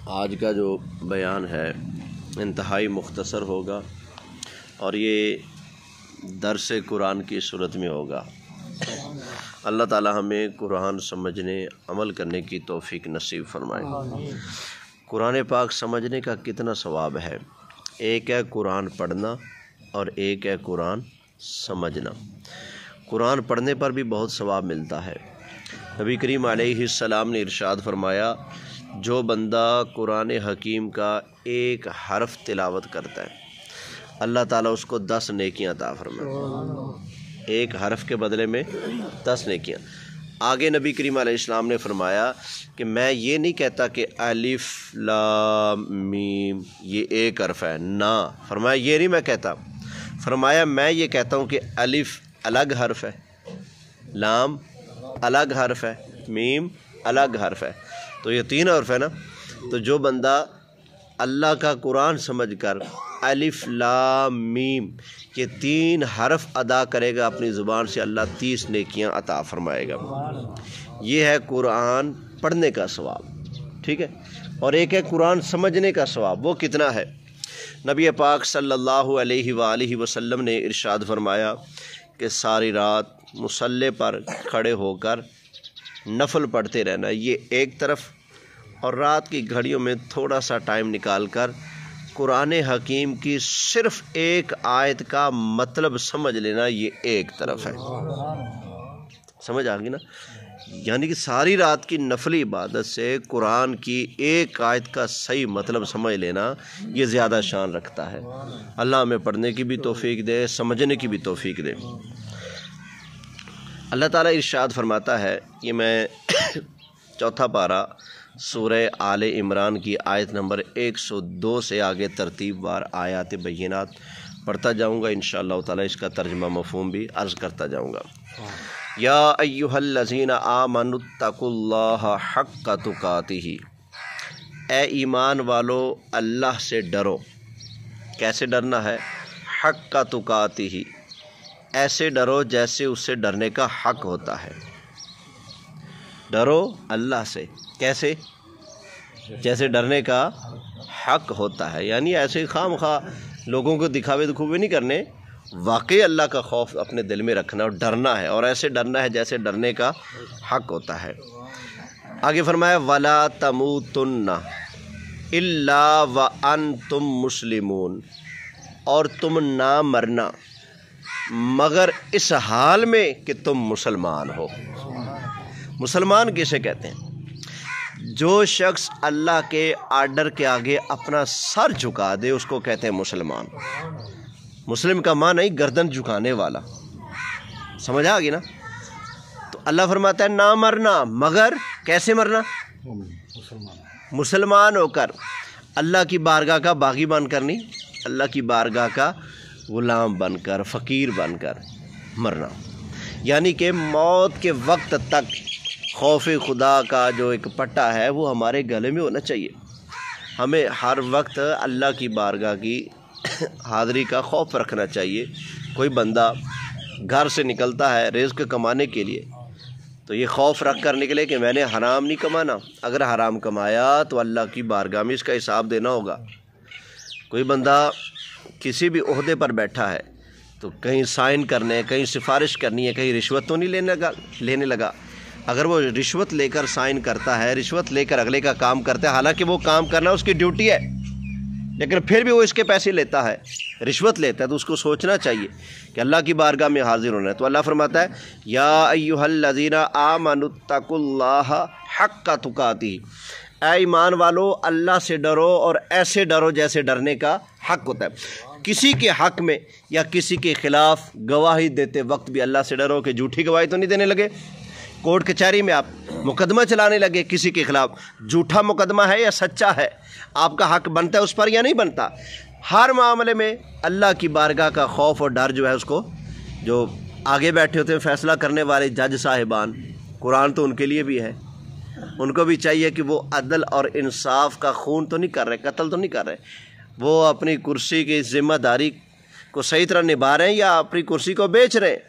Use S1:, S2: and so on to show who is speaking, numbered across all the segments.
S1: آج کا جو بیان ہے انتہائی مختصر ہوگا اور یہ درس قرآن کی صورت میں ہوگا۔ اللہ تعالی ہمیں قرآن سمجھنے عمل کرنے کی توفیق نصیب فرمائے۔ قرآن پاک سمجھنے کا کتنا ثواب ہے، ایک ہے قرآن پڑھنا اور ایک ہے قرآن سمجھنا۔ قرآن پڑھنے پر بھی بہت ثواب ملتا ہے۔ نبی کریم علیہ السلام نے ارشاد فرمایا، جو بندہ قرآن حکیم کا ایک حرف تلاوت کرتا ہے اللہ تعالیٰ اس کو 10 نیکیاں عطا فرمائے، ایک حرف کے بدلے میں 10 نیکیاں۔ آگے نبی کریم علیہ السلام نے فرمایا کہ میں یہ نہیں کہتا کہ الف لام میم یہ ایک حرف ہے، نہ، فرمایا یہ نہیں میں کہتا، فرمایا میں یہ کہتا ہوں کہ الف الگ حرف ہے، لام الگ حرف ہے، میم الگ حرف ہے، تو یہ 3 حرف ہے نا۔ تو جو بندہ اللہ کا قرآن سمجھ کر الف لام میم یہ 3 حرف ادا کرے گا اپنی زبان سے، اللہ 30 نیکیاں عطا فرمائے گا۔ یہ ہے قرآن پڑھنے کا ثواب، ٹھیک ہے۔ اور ایک ہے قرآن سمجھنے کا ثواب، وہ کتنا ہے؟ نبی پاک صلی اللہ علیہ وآلہ وسلم نے ارشاد فرمایا کہ ساری رات مصلی پر کھڑے ہو کر نفل پڑھتے رہنا، یہ ایک طرف، اور رات کی گھڑیوں میں تھوڑا سا ٹائم نکال کر قرآن حکیم کی صرف ایک آیت کا مطلب سمجھ لینا، یہ ایک طرف ہے۔ سمجھ آ گئی نا؟ یعنی کہ ساری رات کی نفلی عبادت سے قرآن کی ایک آیت کا صحیح مطلب سمجھ لینا یہ زیادہ شان رکھتا ہے۔ اللہ ہمیں پڑھنے کی بھی توفیق دے، سمجھنے کی بھی توفیق دے۔ اللہ تعالیٰ ارشاد فرماتا ہے، یہ میں 4 پارہ سورہ آل عمران کی آیت نمبر 102 سے آگے ترتیب وار آیات بینات پڑھتا جاؤں گا، انشاءاللہ تعالیٰ اس کا ترجمہ مفہوم بھی عرض کرتا جاؤں گا۔ یا ایھا الذین آمنوا اتقوا اللہ حق تقاتہ، اے ایمان والو اللہ سے ڈرو۔ کیسے ڈرنا ہے؟ حق تقاتہ، ایسے ڈرو جیسے اس سے ڈرنے کا حق ہوتا ہے۔ ڈرو اللہ سے، کیسے؟ جیسے ڈرنے کا حق ہوتا ہے، یعنی ایسے خام خواہ لوگوں کو دکھاوے دکھوے نہیں کرنے، واقعی اللہ کا خوف اپنے دل میں رکھنا اور ڈرنا ہے، اور ایسے ڈرنا ہے جیسے ڈرنے کا حق ہوتا ہے۔ آگے فرمایا وَلَا تَمُوتُنَّ إِلَّا وَأَنْتُمْ مُسْلِمُونَ، اور تم نہ مرنا مگر اس حال میں کہ تم مسلمان ہو۔ مسلمان کسے کہتے ہیں؟ جو شخص اللہ کے آرڈر کے آگے اپنا سر جھکا دے اس کو کہتے ہیں مسلمان۔ مسلم کا معنی نہیں گردن جھکانے والا، سمجھ آ گئی نا؟ تو اللہ فرماتا ہے نہ مرنا، مگر کیسے مرنا؟ مسلمان ہو کر، اللہ کی بارگاہ کا باغی بن کر نہیں، اللہ کی بارگاہ کا غلام بن کر، فقیر بن کر مرنا۔ یعنی کہ موت کے وقت تک خوف خدا کا جو ایک پٹا ہے وہ ہمارے گلے میں ہونا چاہیے۔ ہمیں ہر وقت اللہ کی بارگاہ کی حاضری کا خوف رکھنا چاہیے۔ کوئی بندہ گھر سے نکلتا ہے رزق کمانے کے لیے تو یہ خوف رکھ کر نکلے کہ میں نے حرام نہیں کمانا، اگر حرام کمایا تو اللہ کی بارگاہ میں اس کا حساب دینا ہوگا۔ کوئی بندہ کسی بھی عہدے پر بیٹھا ہے تو کہیں سائن کرنے، کہیں سفارش کرنی ہے، کہیں رشوت تو نہیں لینے لگا۔ اگر وہ رشوت لے کر سائن کرتا ہے، رشوت لے کر اگلے کا کام کرتا ہے، حالانکہ وہ کام کرنا اس کی ڈیوٹی ہے، لیکن پھر بھی وہ اس کے پیسے لیتا ہے، رشوت لیتا ہے، تو اس کو سوچنا چاہیے کہ اللہ کی بارگاہ میں حاضر ہونا ہے۔ تو اللہ فرماتا ہے یا ایھا الذین آمنوا اتقوا اللہ حق تقاتہ، اے ایمان والو اللہ سے ڈرو اور ایسے ڈرو جیسے ڈرنے کا حق ہوتا ہے۔ کسی کے حق میں یا کسی کے خلاف گواہی دیتے وقت بھی اللہ سے ڈرو کہ جھوٹی گواہی تو نہیں دینے لگے۔ کورٹ کچہری میں آپ مقدمہ چلانے لگے کسی کے خلاف، جھوٹا مقدمہ ہے یا سچا ہے، آپ کا حق بنتا ہے اس پر یا نہیں بنتا؟ ہر معاملے میں اللہ کی بارگاہ کا خوف اور ڈر جو ہے اس کو، جو آگے بیٹھے ہوتے ہیں فیصلہ کرنے والے جج صاحبان، قرآن تو ان کے لیے بھی ہے، ان کو بھی چاہیے کہ وہ عدل اور انصاف کا خون تو نہیں کر رہے، قتل تو نہیں کر رہے، وہ اپنی کرسی کی ذمہ داری کو صحیح طرح نبھا رہے ہیں یا اپنی کرسی کو بیچ رہے ہیں۔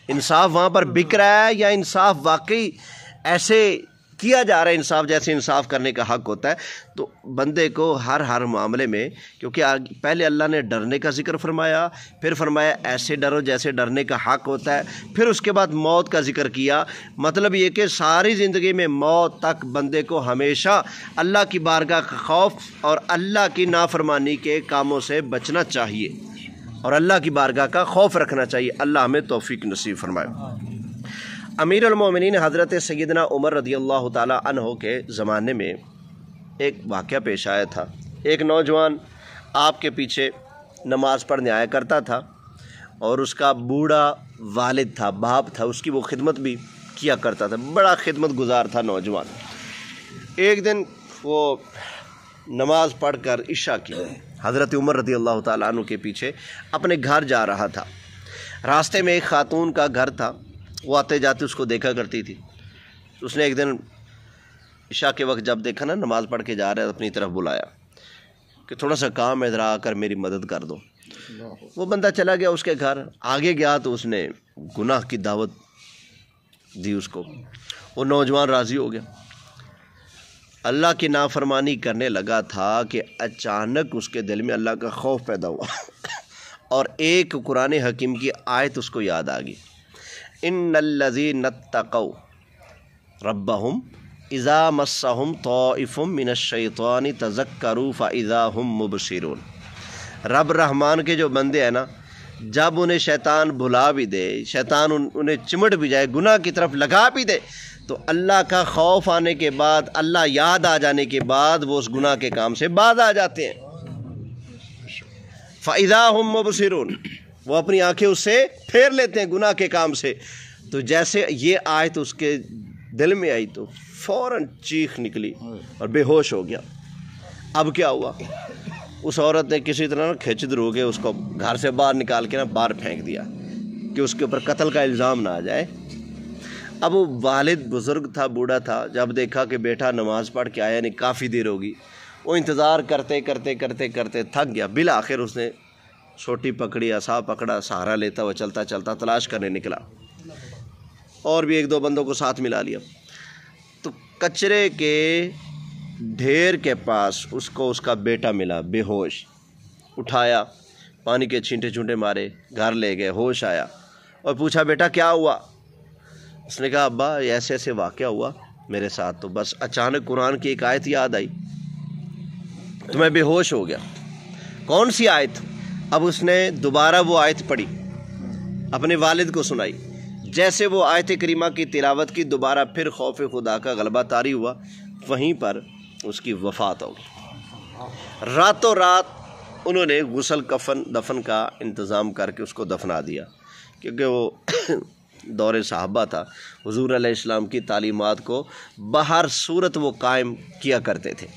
S1: انصاف وہاں پر بک رہا ہے یا انصاف واقعی ایسے کیا جا رہا ہے انصاف، جیسے انصاف کرنے کا حق ہوتا ہے، تو بندے کو ہر معاملے میں، کیونکہ پہلے اللہ نے ڈرنے کا ذکر فرمایا، پھر فرمایا ایسے ڈرو جیسے ڈرنے کا حق ہوتا ہے، پھر اس کے بعد موت کا ذکر کیا۔ مطلب یہ کہ ساری زندگی میں موت تک بندے کو ہمیشہ اللہ کی بارگاہ کا خوف اور اللہ کی نافرمانی کے کاموں سے بچنا چاہیے اور اللہ کی بارگاہ کا خوف رکھنا چاہیے۔ اللہ ہمیں توفیق نصیب فرمائے۔ امیر المومنین حضرت سیدنا عمر رضی اللہ تعالی عنہ کے زمانے میں ایک واقعہ پیش آیا تھا۔ ایک نوجوان آپ کے پیچھے نماز پڑھنے آیا کرتا تھا اور اس کا بوڑھا والد تھا، باپ تھا، اس کی وہ خدمت بھی کیا کرتا تھا، بڑا خدمت گزار تھا نوجوان۔ ایک دن وہ نماز پڑھ کر عشاء کی حضرت عمر رضی اللہ تعالیٰ عنہ کے پیچھے اپنے گھر جا رہا تھا۔ راستے میں ایک خاتون کا گھر تھا، وہ آتے جاتے اس کو دیکھا کرتی تھی۔ اس نے ایک دن عشاء کے وقت جب دیکھا نا نماز پڑھ کے جا رہا ہے، اپنی طرف بلایا کہ تھوڑا سا کام ہے، ادھر آ کر میری مدد کر دو۔ وہ بندہ چلا گیا اس کے گھر، آگے گیا تو اس نے گناہ کی دعوت دی اس کو۔ وہ نوجوان راضی ہو گیا، اللہ کی نافرمانی کرنے لگا تھا کہ اچانک اس کے دل میں اللہ کا خوف پیدا ہوا اور ایک قرآن حکیم کی آیت اس کو یاد آ گئی، ان الذین اتقوا ربہم اذا مسہم طائف من الشیطان تذکروا فاذا ہم مبصرون۔ رب رحمان کے جو بندے ہیں نا، جب انہیں شیطان بھلا بھی دے، شیطان انہیں چمٹ بھی جائے، گناہ کی طرف لگا بھی دے، تو اللہ کا خوف آنے کے بعد، اللہ یاد آ جانے کے بعد وہ اس گناہ کے کام سے باز آ جاتے ہیں۔ فَإِذَا هُمْ مُبْصِرُونَ، وہ اپنی آنکھیں اس سے پھیر لیتے ہیں گناہ کے کام سے۔ تو جیسے یہ آیت اس کے دل میں آئی تو فوراً چیخ نکلی اور بے ہوش ہو گیا۔ اب کیا ہوا؟ اس عورت نے کسی طرح کھینچ درو کے اس کو گھر سے باہر نکال کے باہر پھینک دیا کہ اس کے اوپر قتل کا الزام نہ آ جائے۔ اب وہ والد بزرگ تھا، بوڑھا تھا، جب دیکھا کہ بیٹا نماز پڑھ کے آیا نہیں، کافی دیر ہوگی، وہ انتظار کرتے کرتے کرتے کرتے تھک گیا۔ بالآخر اس نے سوٹی پکڑی، عصا پکڑا، سہارا لیتا ہوا چلتا چلتا تلاش کرنے نکلا، اور بھی ایک دو بندوں کو ساتھ ملا لیا۔ تو کچرے کے ڈھیر کے پاس اس کو اس کا بیٹا ملا، بے ہوش۔ اٹھایا، پانی کے چھینٹے چھونٹے مارے، گھر لے گئے، ہوش آیا اور پوچھا بیٹا کیا ہوا؟ اس نے کہا ابا ایسے ایسے واقعہ ہوا میرے ساتھ، تو بس اچانک قرآن کی ایک آیت یاد آئی تو میں بے ہوش ہو گیا۔ کون سی آیت؟ اب اس نے دوبارہ وہ آیت پڑھی، اپنے والد کو سنائی۔ جیسے وہ آیت کریمہ کی تلاوت کی، دوبارہ پھر خوف خدا کا غلبہ طاری ہوا، وہیں پر اس کی وفات ہو گئی۔ راتوں رات انہوں نے غسل کفن دفن کا انتظام کر کے اس کو دفنا دیا، کیونکہ وہ دور صحابہ تھا، حضور علیہ السلام کی تعلیمات کو بہر صورت وہ قائم کیا کرتے تھے۔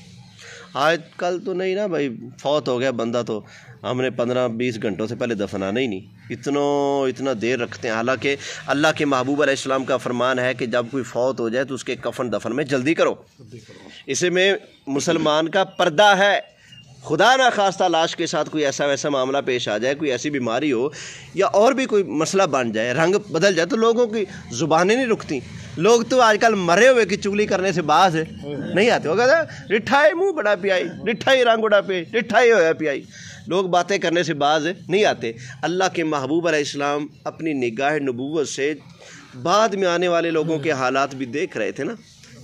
S1: آج کل تو نہیں نا بھائی، فوت ہو گیا بندہ تو ہم نے 15-20 گھنٹوں سے پہلے دفنانا ہی نہیں، اتنا دیر رکھتے ہیں۔ حالانکہ اللہ کے محبوب علیہ السلام کا فرمان ہے کہ جب کوئی فوت ہو جائے تو اس کے کفن دفن میں جلدی کرو۔ اس میں مسلمان کا پردہ ہے، خدا نہ خواستہ لاش کے ساتھ کوئی ایسا ویسا معاملہ پیش آ جائے، کوئی ایسی بیماری ہو یا اور بھی کوئی مسئلہ بن جائے، رنگ بدل جائے، تو لوگوں کی زبانیں نہیں رکتی۔ لوگ تو آج کل مرے ہوئے کی چگلی کرنے سے باز ہے، نہیں آتے۔ وہ کہتے ہیں رٹھائی منہ بڑا پیائی، رٹھائی رنگ اڑا پی، رٹھائی ہویا پیائی۔ لوگ باتیں کرنے سے باز ہے، نہیں آتے۔ اللہ کے محبوب علیہ السلام اپنی نگاہ نبوت سے بعد میں آنے والے لوگوں کے حالات بھی دیکھ رہے تھے نا،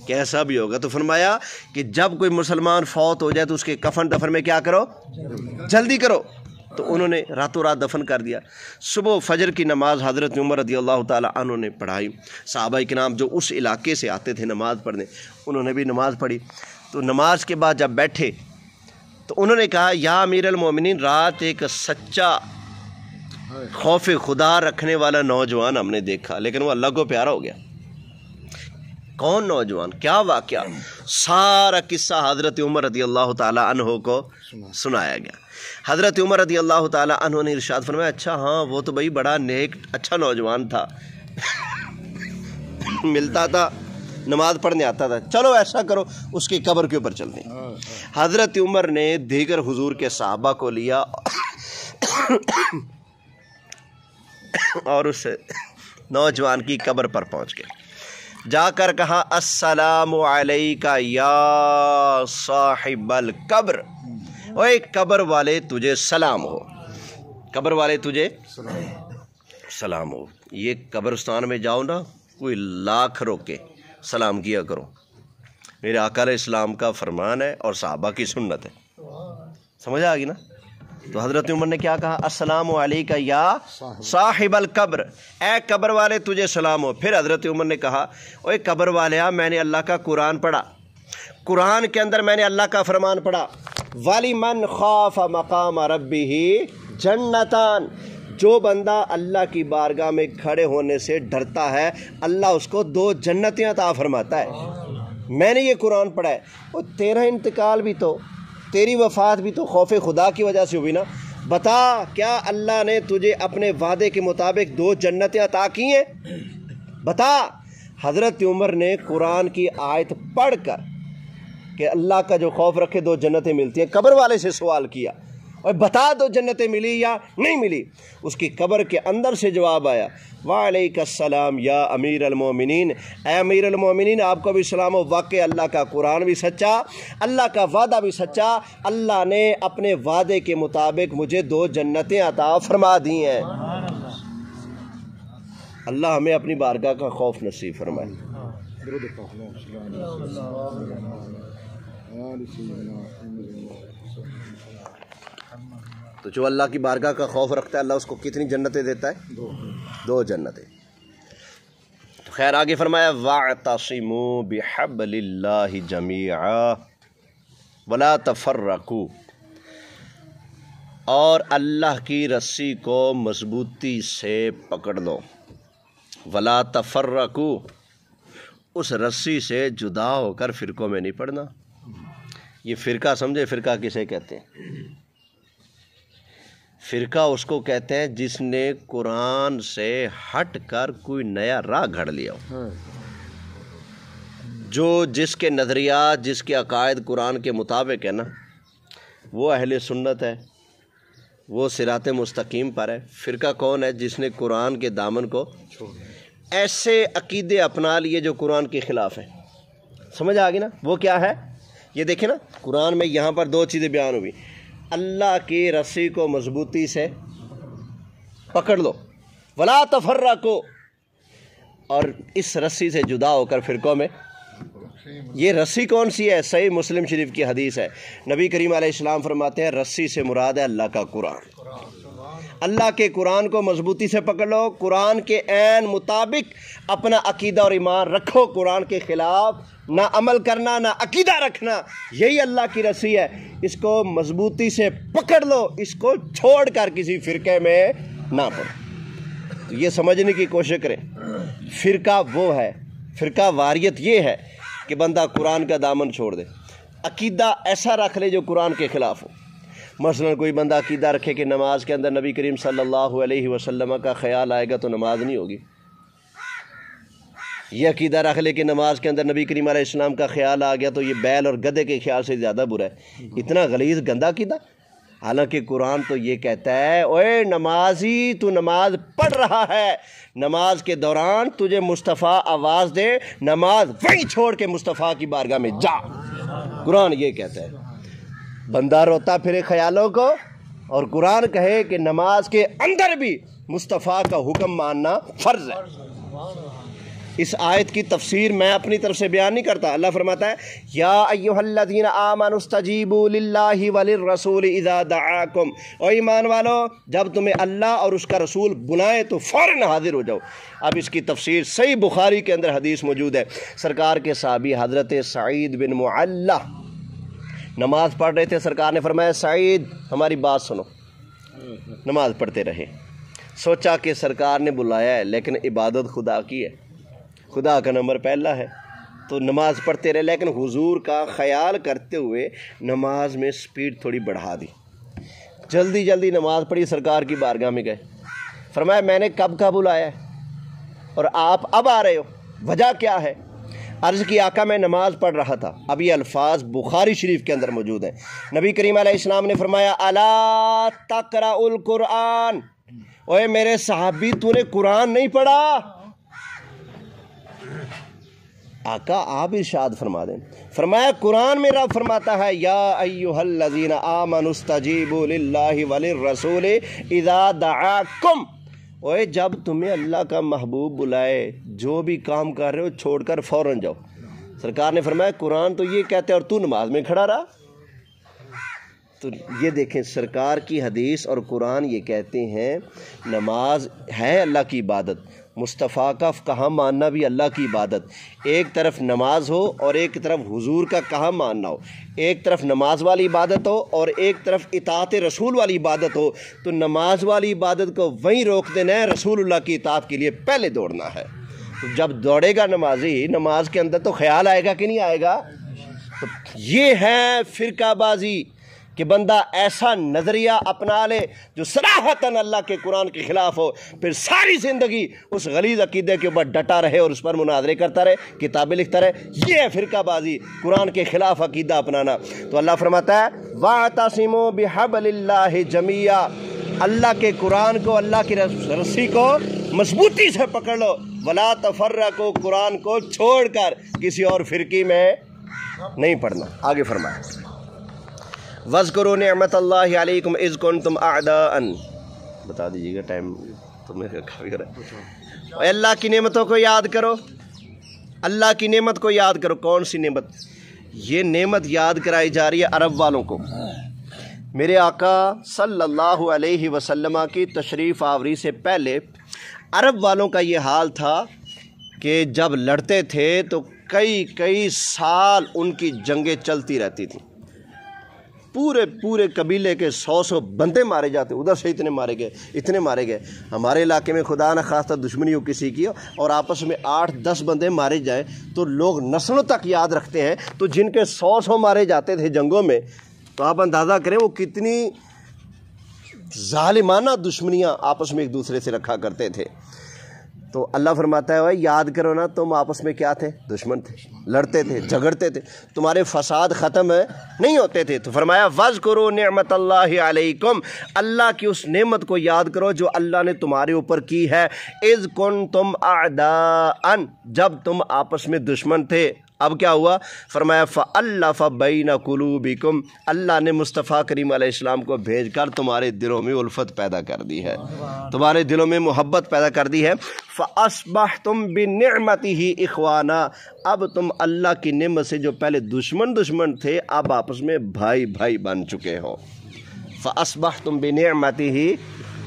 S1: کیسا بھی ہوگا، تو فرمایا کہ جب کوئی مسلمان فوت ہو جائے تو اس کے کفن دفن میں کیا کرو؟ جلدی کرو۔ تو انہوں نے راتوں رات دفن کر دیا۔ صبح فجر کی نماز حضرت عمر رضی اللہ تعالی عنہ نے پڑھائی۔ صحابہ کرام جو اس علاقے سے آتے تھے نماز پڑھنے، انہوں نے بھی نماز پڑھی۔ تو نماز کے بعد جب بیٹھے تو انہوں نے کہا یا امیر المومنین، رات ایک سچا خوف خدا رکھنے والا نوجوان ہم نے دیکھا، لیکن وہ اللہ کو پیارا ہو گیا۔ کون نوجوان؟ کیا واقعہ؟ سارا قصہ حضرت عمر رضی اللہ تعالی عنہ کو سنایا گیا۔ حضرت عمر رضی اللہ تعالی عنہ نے ارشاد فرمایا اچھا ہاں وہ تو بھائی بڑا نیک اچھا نوجوان تھا، ملتا تھا، نماز پڑھنے آتا تھا، چلو ایسا کرو اس کی قبر کے اوپر چلتے ہیں۔ حضرت عمر نے دیگر حضور کے صحابہ کو لیا اور اس نوجوان کی قبر پر پہنچ گئے۔ جا کر کہا السلام علیکہ یا صاحب القبر، اوے قبر والے تجھے سلام ہو، قبر والے تجھے سلام ہو۔ یہ قبرستان میں جاؤ نا، کوئی لاکھ روکے سلام کیا کرو، میرے آقا علیہ السلام کا فرمان ہے اور صحابہ کی سنت ہے، سمجھ آ گئی نا؟ تو حضرت عمر نے کیا کہا؟ السلام علیکہ یا صاحب القبر، اے قبر والے تجھے سلام ہو۔ پھر حضرت عمر نے کہا اوے قبر والیا، میں نے اللہ کا قرآن پڑھا، قرآن کے اندر میں نے اللہ کا فرمان پڑھا، وَلِمَنْ خَافَ مَقَامَ رَبِّهِ جَنَّتان، جو بندہ اللہ کی بارگاہ میں کھڑے ہونے سے ڈرتا ہے اللہ اس کو 2 جنتیں عطا فرماتا ہے۔ میں نے یہ قرآن پڑھا ہے، اور تیرا انتقال بھی تو، تیری وفات بھی تو خوف خدا کی وجہ سے ہوئی نا، بتا کیا اللہ نے تجھے اپنے وعدے کے مطابق 2 جنتیں عطا کی ہیں؟ بتا۔ حضرت عمر نے قرآن کی آیت پڑھ کر کہ اللہ کا جو خوف رکھے 2 جنتیں ملتی ہیں، قبر والے سے سوال کیا اور بتا 2 جنتیں ملی یا نہیں ملی؟ اس کی قبر کے اندر سے جواب آیا وعلیک السلام یا امیر المومنین، اے امیر المومنین آپ کو بھی سلام ہو، واقع اللہ کا قرآن بھی سچا، اللہ کا وعدہ بھی سچا، اللہ نے اپنے وعدے کے مطابق مجھے 2 جنتیں عطا فرما دی ہیں۔ اللہ ہمیں اپنی بارگاہ کا خوف نصیب فرمائے۔ تو جو اللہ کی بارگاہ کا خوف رکھتا ہے اللہ اس کو کتنی جنتیں دیتا ہے؟ 2 جنتیں۔ تو خیر آگے فرمایا وَاعْتَصِمُوا بِحَبْلِ اللَّهِ جَمِيعًا وَلَا تَفَرَّقُوا، اور اللہ کی رسی کو مضبوطی سے پکڑ لو، وَلَا تَفَرَّقُوا، اس رسی سے جدا ہو کر فرقوں میں نہیں پڑنا۔ یہ فرقہ سمجھے، فرقہ کسے کہتے ہیں؟ فرقہ اس کو کہتے ہیں جس نے قرآن سے ہٹ کر کوئی نیا راہ گھڑ لیا ہو، جو جس کے نظریات، جس کے عقائد قرآن کے مطابق ہے نا، وہ اہل سنت ہے، وہ صراط مستقیم پر ہے۔ فرقہ کون ہے؟ جس نے قرآن کے دامن کو ایسے عقیدے اپنا لیے جو قرآن کے خلاف ہیں۔ سمجھ آ گئی نا؟ وہ کیا ہے؟ یہ دیکھیں نا، قرآن میں یہاں پر 2 چیزیں بیان ہوئی، اللہ کی رسی کو مضبوطی سے پکڑ لو، ولا تفرقوا، اور اس رسی سے جدا ہو کر فرقوں میں۔ یہ رسی کون سی ہے؟ صحیح مسلم شریف کی حدیث ہے، نبی کریم علیہ السلام فرماتے ہیں رسی سے مراد ہے اللہ کا قرآن۔ اللہ کے قرآن کو مضبوطی سے پکڑ لو، قرآن کے عین مطابق اپنا عقیدہ اور ایمان رکھو، قرآن کے خلاف نہ عمل کرنا نہ عقیدہ رکھنا، یہی اللہ کی رسی ہے۔ اس کو مضبوطی سے پکڑ لو، اس کو چھوڑ کر کسی فرقے میں نہ پڑو۔ تو یہ سمجھنے کی کوشش کریں، فرقہ وہ ہے، فرقہ واریت یہ ہے کہ بندہ قرآن کا دامن چھوڑ دے، عقیدہ ایسا رکھ لے جو قرآن کے خلاف ہو۔ مثلا کوئی بندہ عقیدہ رکھے کہ نماز کے اندر نبی کریم صلی اللہ علیہ وسلم کا خیال آئے گا تو نماز نہیں ہوگی، یہ عقیدہ رکھ لے کہ نماز کے اندر نبی کریم علیہ السلام کا خیال آ گیا تو یہ بیل اور گدھے کے خیال سے زیادہ برا ہے، اتنا غلیظ گندا عقیدہ۔ حالانکہ قرآن تو یہ کہتا ہے اوے نمازی تو نماز پڑھ رہا ہے، نماز کے دوران تجھے مصطفیٰ آواز دے، نماز وہیں چھوڑ کے مصطفیٰ کی بارگاہ میں جا، قرآن یہ کہتا ہے۔ بندہ روتا پھرے خیالوں کو، اور قرآن کہے کہ نماز کے اندر بھی مصطفیٰ کا حکم ماننا فرض ہے۔ اس آیت کی تفسیر میں اپنی طرف سے بیان نہیں کرتا، اللہ فرماتا ہے یا ایھا الذین آمنوا استجیبوا للہ وللرسول اذا دعاکم، او ایمان والو جب تمہیں اللہ اور اس کا رسول بلائے تو فوراً حاضر ہو جاؤ۔ اب اس کی تفسیر صحیح بخاری کے اندر حدیث موجود ہے، سرکار کے صحابی حضرت سعید بن معلہ نماز پڑھ رہے تھے، سرکار نے فرمایا سعید ہماری بات سنو، نماز پڑھتے رہے۔ سوچا کہ سرکار نے بلایا ہے لیکن عبادت خدا کی ہے، خدا کا نمبر پہلا ہے، تو نماز پڑھتے رہے، لیکن حضور کا خیال کرتے ہوئے نماز میں سپیڈ تھوڑی بڑھا دی، جلدی جلدی نماز پڑھی، سرکار کی بارگاہ میں گئے، فرمایا میں نے کب کا بلایا ہے اور آپ اب آ رہے ہو، وجہ کیا ہے؟ عرض کی آقا میں نماز پڑھ رہا تھا۔ اب یہ الفاظ بخاری شریف کے اندر موجود ہیں، نبی کریم علیہ السلام نے فرمایا الا تقرأ القرآن، اوے میرے صحابی تو نے قرآن نہیں پڑھا؟ آقا آپ ارشاد فرما دیں. فرمایا قرآن میں رب فرماتا ہے یا ایھا الذین آمنوا استجیبوا للہ وللرسول اذا دعاکم. اوے جب تمہیں اللہ کا محبوب بلائے جو بھی کام کر رہے ہو چھوڑ کر فوراً جاؤ. سرکار نے فرمایا قرآن تو یہ کہتے ہیں اور تو نماز میں کھڑا رہا. تو یہ دیکھیں سرکار کی حدیث اور قرآن یہ کہتے ہیں نماز ہے اللہ کی عبادت. مصطفیٰ کا کہاں ماننا بھی اللہ کی عبادت. ایک طرف نماز ہو اور ایک طرف حضور کا کہاں ماننا ہو. ایک طرف نماز والی عبادت ہو اور ایک طرف اطاعت رسول والی عبادت ہو. تو نماز والی عبادت کو وہیں روک دینا ہے, رسول اللہ کی اطاعت کے لیے پہلے دوڑنا ہے. جب دوڑے گا نمازی نماز کے اندر تو خیال آئے گا کہ نہیں آئے گا. تو یہ ہے فرقہ بازی کہ بندہ ایسا نظریہ اپنا لے جو صراحتاً اللہ کے قرآن کے خلاف ہو, پھر ساری زندگی اس غلیظ عقیدے کے اوپر ڈٹا رہے اور اس پر مناظرے کرتا رہے, کتابیں لکھتا رہے. یہ ہے فرقہ بازی, قرآن کے خلاف عقیدہ اپنانا. تو اللہ فرماتا ہے وَاعْتَصِمُوا بِحَبْلِ اللَّهِ جَمِيعًا, اللہ کے قرآن کو, اللہ کی رسی کو مضبوطی سے پکڑ لو. وَلَا تَفَرَّقُوا, قرآن کو چھوڑ کر کسی اور فرقے میں نہیں پڑھنا. آگے فرمایا وَاذْكُرُوا نِعْمَتَ اللَّهِ عَلَيْكُمْ إِذْ كُنْتُمْ أَعْدَاءً. بتا دیجیے گا ٹائم تمہیں کافی ہو رہا ہے. اللہ کی نعمتوں کو یاد کرو, اللہ کی نعمت کو یاد کرو. کون سی نعمت؟ یہ نعمت یاد کرائی جا رہی ہے عرب والوں کو. میرے آقا صلی اللہ علیہ وسلم کی تشریف آوری سے پہلے عرب والوں کا یہ حال تھا کہ جب لڑتے تھے تو کئی سال ان کی جنگیں چلتی رہتی تھیں. پورے قبیلے کے 100 بندے مارے جاتے, ادھر سے اتنے مارے گئے. ہمارے علاقے میں خدا نہ خواستہ دشمنی ہو کسی کی اور آپس میں 8-10 بندے مارے جائیں تو لوگ نسلوں تک یاد رکھتے ہیں. تو جن کے 100 مارے جاتے تھے جنگوں میں, تو آپ اندازہ کریں وہ کتنی ظالمانہ دشمنیاں آپس میں ایک دوسرے سے رکھا کرتے تھے. تو اللہ فرماتا ہے یاد کرو نا, تم آپس میں کیا تھے؟ دشمن تھے, لڑتے تھے, جھگڑتے تھے, تمہارے فساد ختم نہیں ہوتے تھے. تو فرمایا وَاذْكُرُوا نِعْمَتَ اللَّهِ عَلَيْكُمْ, اللہ کی اس نعمت کو یاد کرو جو اللہ نے تمہارے اوپر کی ہے. اِذْ كُنْتُمْ أَعْدَاءً, جب تم آپس میں دشمن تھے. اب کیا ہوا؟ فرمایا فَأَلَّفَ بَيْنَ قُلُوبِكُمْ, اللہ نے مصطفیٰ کریم علیہ السلام کو بھیج کر تمہارے دلوں میں الفت پیدا کر دی ہے, تمہارے دلوں میں محبت پیدا کر دی ہے. فَأَصْبَحْتُمْ بِنِعْمَتِهِ إِخْوَانًا, اب تم اللہ کی نعمت سے جو پہلے دشمن تھے اب آپس میں بھائی بن چکے ہو. فَأَصْبَحْتُمْ بِنِعْمَتِهِ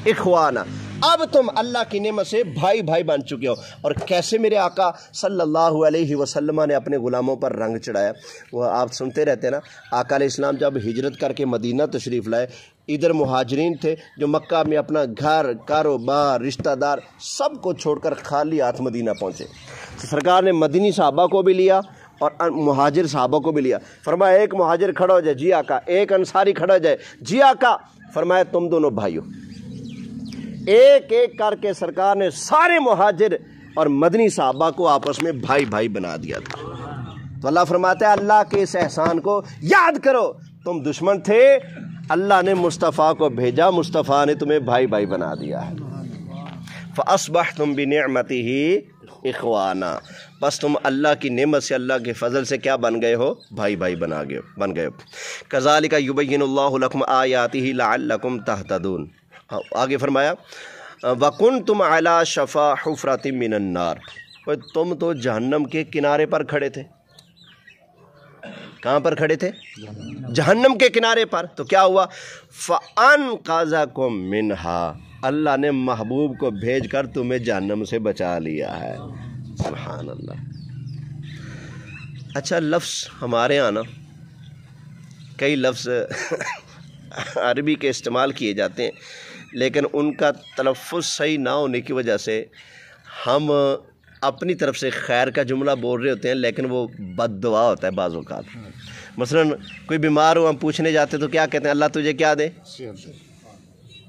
S1: إِخْوَانًا, اب تم اللہ کی نعمت سے بھائی بن چکے ہو. اور کیسے میرے آقا صلی اللہ علیہ وسلم نے اپنے غلاموں پر رنگ چڑھایا, وہ آپ سنتے رہتے ہیں نا. آقا علیہ السلام جب ہجرت کر کے مدینہ تشریف لائے, ادھر مہاجرین تھے جو مکہ میں اپنا گھر, کاروبار, رشتہ دار سب کو چھوڑ کر خالی ہاتھ مدینہ پہنچے. تو سرکار نے مدینی صحابہ کو بھی لیا اور مہاجر صحابہ کو بھی لیا. فرمایا ایک مہاجر کھڑا ہو جائے, جی آقا. ایک انصاری کھڑا ہو جائے, جی آقا. فرمایا تم دونوں بھائیو. ایک کر کے سرکار نے سارے مہاجر اور مدنی صحابہ کو آپس میں بھائی بنا دیا تھا. تو اللہ فرماتا ہے اللہ کے اس احسان کو یاد کرو. تم دشمن تھے, اللہ نے مصطفیٰ کو بھیجا, مصطفیٰ نے تمہیں بھائی بنا دیا ہے. فَأَصْبَحْتُمْ بِنِعْمَتِهِ إِخْوَانًا, بس تم اللہ کی نعمت سے, اللہ کے فضل سے کیا بن گئے ہو؟ بھائی بن گئے ہو. كَذَلِكَ يُبَيِّنُ اللَّهُ لَكُمْ آيَاتِهِ لَعَلَّكُمْ تَهْتَدُونَ. آگے فرمایا وَكُنْتُمْ عَلَى شَفَا حُفْرَةٍ مِّنَ النَّارِ, تم تو جہنم کے کنارے پر کھڑے تھے. کہاں پر کھڑے تھے؟ جہنم کے کنارے پر. تو کیا ہوا؟ فَأَنْقَذَكُم مِّنْهَا, اللہ نے محبوب کو بھیج کر تمہیں جہنم سے بچا لیا ہے. سبحان اللہ. اچھا لفظ ہمارے یہاں نا کئی لفظ عربی کے استعمال کیے جاتے ہیں, لیکن ان کا تلفظ صحیح نہ ہونے کی وجہ سے ہم اپنی طرف سے خیر کا جملہ بول رہے ہوتے ہیں, لیکن وہ بد دعا ہوتا ہے بعض اوقات. مثلا کوئی بیمار ہو, ہم پوچھنے جاتے تو کیا کہتے ہیں؟ اللہ تجھے کیا دے؟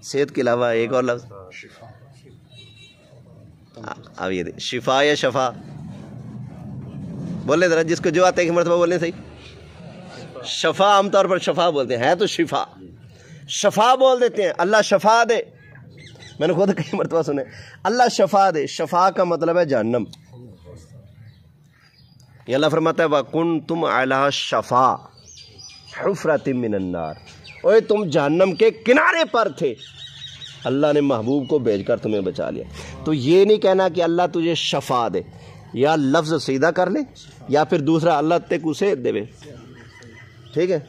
S1: صحت کے علاوہ ایک اور لفظ اب یہ دے, شفا یا شفا بولے ذرا, جس کو جو آتے ہیں کہ مرتبہ بولنے صحیح. شفا عام طور پر شفا بولتے ہیں, ہے تو شفا بول دیتے ہیں. اللہ شفا دے, میں نے خود کئی مرتبہ سنے اللہ شفا دے. شفا کا مطلب ہے جہنم. یہ اللہ فرماتا ہے وَكُنْتُمْ عَلَىٰ شَفَا حُفْرَةٍ مِّنَ النَّارِ، اوے تم جہنم کے کنارے پر تھے، اللہ نے محبوب کو بھیج کر تمہیں بچا لیا۔ تو یہ نہیں کہنا کہ اللہ تجھے شفا دے، یا لفظ سیدھا کر لے یا پھر دوسرا اللہ تک اسے دے، ٹھیک ہے،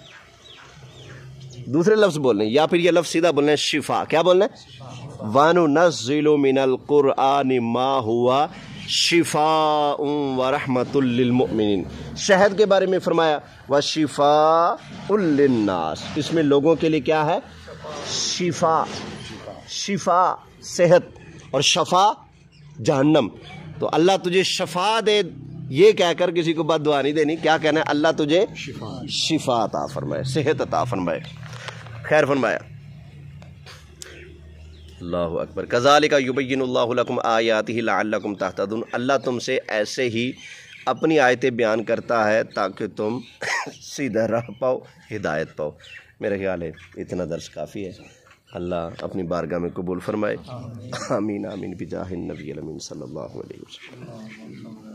S1: دوسرے لفظ بولنے، یا پھر یہ لفظ سیدھا بولنا ہے شفا۔ کیا بولنا ہے؟ وَنُنَزِّلُ مِنَ الْقُرْآنِ مَا هُوَ شِفَاءٌ وَرَحْمَةٌ لِّلْمُؤْمِنِينَ۔ شہد کے بارے میں فرمایا وَشِفَاءٌ لِّلنَّاسِ، اس میں لوگوں کے لیے کیا ہے؟ شفا، شفا صحت، اور شفا جہنم۔ تو اللہ تجھے شفا دے، یہ کہہ کر کسی کو بد دعا نہیں دینی، کیا کہنا ہے؟ اللہ تجھے شفا عطا فرمائے، صحت عطا فرمائے، خیر فرمایا۔ اللہ اکبر۔ کذالک یبین اللہ لکم آیاتہ لعلکم تہتدون، اللہ تم سے ایسے ہی اپنی آیتیں بیان کرتا ہے تاکہ تم سیدھا راہ پاؤ، ہدایت پاؤ۔ میرا خیال ہے اتنا درس کافی ہے، اللہ اپنی بارگاہ میں قبول فرمائے، آمین آمین بجاہ النبی الامین صلی اللہ علیہ وسلم۔